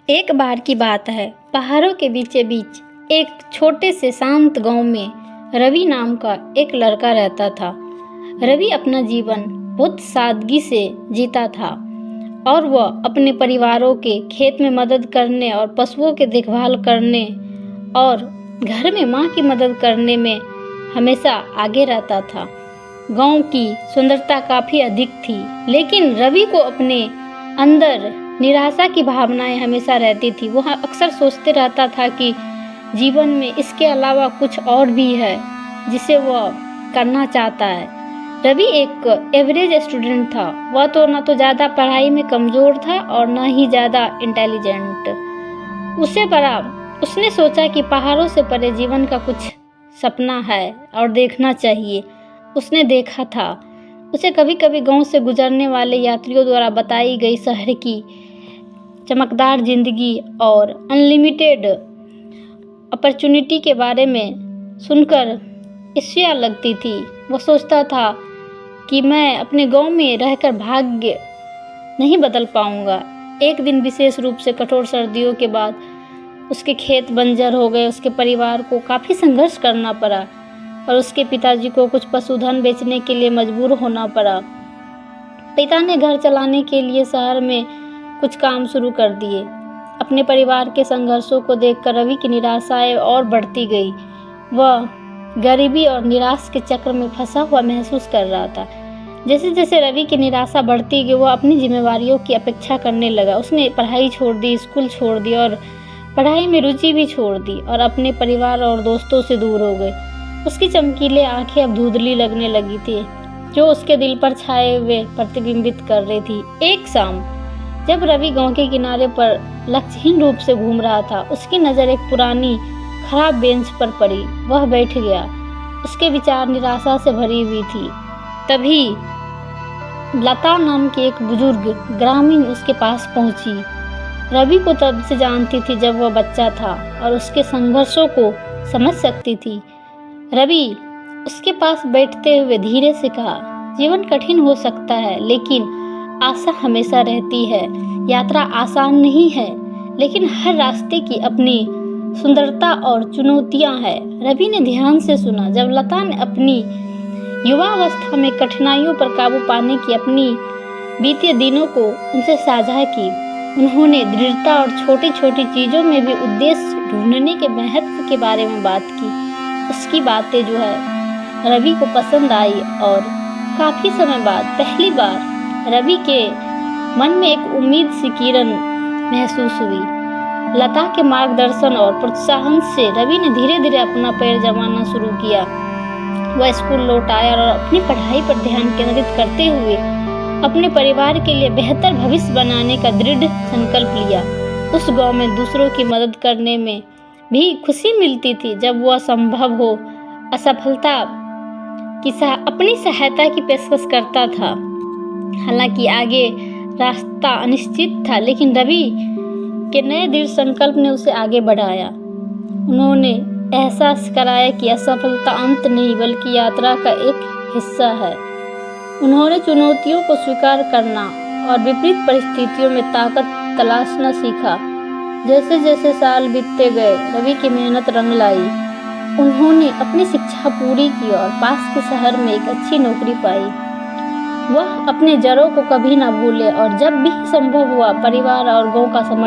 एक बार की बात है, पहाड़ों के बीचे बीच एक छोटे से शांत गांव में रवि नाम का एक लड़का रहता था। रवि अपना जीवन बहुत सादगी से जीता था और वह अपने परिवारों के खेत में मदद करने और पशुओं की देखभाल करने और घर में माँ की मदद करने में हमेशा आगे रहता था। गांव की सुंदरता काफ़ी अधिक थी, लेकिन रवि को अपने अंदर निराशा की भावनाएं हमेशा रहती थी। वह अक्सर सोचते रहता था कि जीवन में इसके अलावा कुछ और भी है जिसे वह करना चाहता है। रवि एक एवरेज स्टूडेंट था। वह तो न तो ज़्यादा पढ़ाई में कमज़ोर था और न ही ज़्यादा इंटेलिजेंट। उसने सोचा कि पहाड़ों से परे जीवन का कुछ सपना है और देखना चाहिए। उसने देखा था, उसे कभी कभी गांव से गुजरने वाले यात्रियों द्वारा बताई गई शहर की चमकदार जिंदगी और अनलिमिटेड अपॉर्चुनिटी के बारे में सुनकर ईर्ष्या लगती थी। वह सोचता था कि मैं अपने गांव में रहकर भाग्य नहीं बदल पाऊंगा। एक दिन विशेष रूप से कठोर सर्दियों के बाद उसके खेत बंजर हो गए। उसके परिवार को काफ़ी संघर्ष करना पड़ा और उसके पिताजी को कुछ पशुधन बेचने के लिए मजबूर होना पड़ा। पिता ने घर चलाने के लिए शहर में कुछ काम शुरू कर दिए। अपने परिवार के संघर्षों को देखकर रवि की निराशाएं और बढ़ती गई। वह गरीबी और निराश के चक्र में फंसा हुआ महसूस कर रहा था। जैसे जैसे रवि की निराशा बढ़ती गई, वह अपनी जिम्मेवारियों की अपेक्षा करने लगा। उसने पढ़ाई छोड़ दी, स्कूल छोड़ दी और पढ़ाई में रुचि भी छोड़ दी और अपने परिवार और दोस्तों से दूर हो गए। उसकी चमकीले आंखें अब धुंधली लगने लगी थी, जो उसके दिल पर छाए हुए प्रतिबिंबित कर रही थी। एक शाम जब रवि गांव के किनारे पर लक्ष्यहीन रूप से घूम रहा था, उसकी नज़र एक पुरानी खराब बेंच पर पड़ी। वह बैठ गया। उसके विचार निराशा से भरी हुई थी। तभी लता नाम की एक बुजुर्ग ग्रामीण उसके पास पहुंची। रवि को तब से जानती थी जब वह बच्चा था और उसके संघर्षों को समझ सकती थी। रवि उसके पास बैठते हुए धीरे से कहा, जीवन कठिन हो सकता है, लेकिन आशा हमेशा रहती है। यात्रा आसान नहीं है, लेकिन हर रास्ते की अपनी सुंदरता और चुनौतियां हैं। रवि ने ध्यान से सुना जब लता ने अपनी युवावस्था में कठिनाइयों पर काबू पाने की अपनी बीते दिनों को उनसे साझा की। उन्होंने दृढ़ता और छोटी छोटी चीज़ों में भी उद्देश्य ढूंढने के महत्व के बारे में बात की। उसकी बातें जो है रवि को पसंद आई और काफ़ी समय बाद पहली बार रवि के मन में एक उम्मीद सी किरण महसूस हुई। लता के मार्गदर्शन और प्रोत्साहन से रवि ने धीरे धीरे अपना पैर जमाना शुरू किया। वह स्कूल लौट आया और अपनी पढ़ाई पर ध्यान केंद्रित करते हुए अपने परिवार के लिए बेहतर भविष्य बनाने का दृढ़ संकल्प लिया। उस गांव में दूसरों की मदद करने में भी खुशी मिलती थी। जब वह संभव हो असफलता की अपनी सहायता की पेशकश करता था। हालांकि आगे रास्ता अनिश्चित था, लेकिन रवि के नए दृढ़ संकल्प ने उसे आगे बढ़ाया। उन्होंने एहसास कराया कि असफलता अंत नहीं, बल्कि यात्रा का एक हिस्सा है। उन्होंने चुनौतियों को स्वीकार करना और विपरीत परिस्थितियों में ताकत तलाशना सीखा। जैसे जैसे साल बीतते गए, रवि की मेहनत रंग लाई। उन्होंने अपनी शिक्षा पूरी की और पास के शहर में एक अच्छी नौकरी पाई। वह अपने जड़ों को कभी ना भूले और जब भी संभव हुआ परिवार और गांव का समर्थन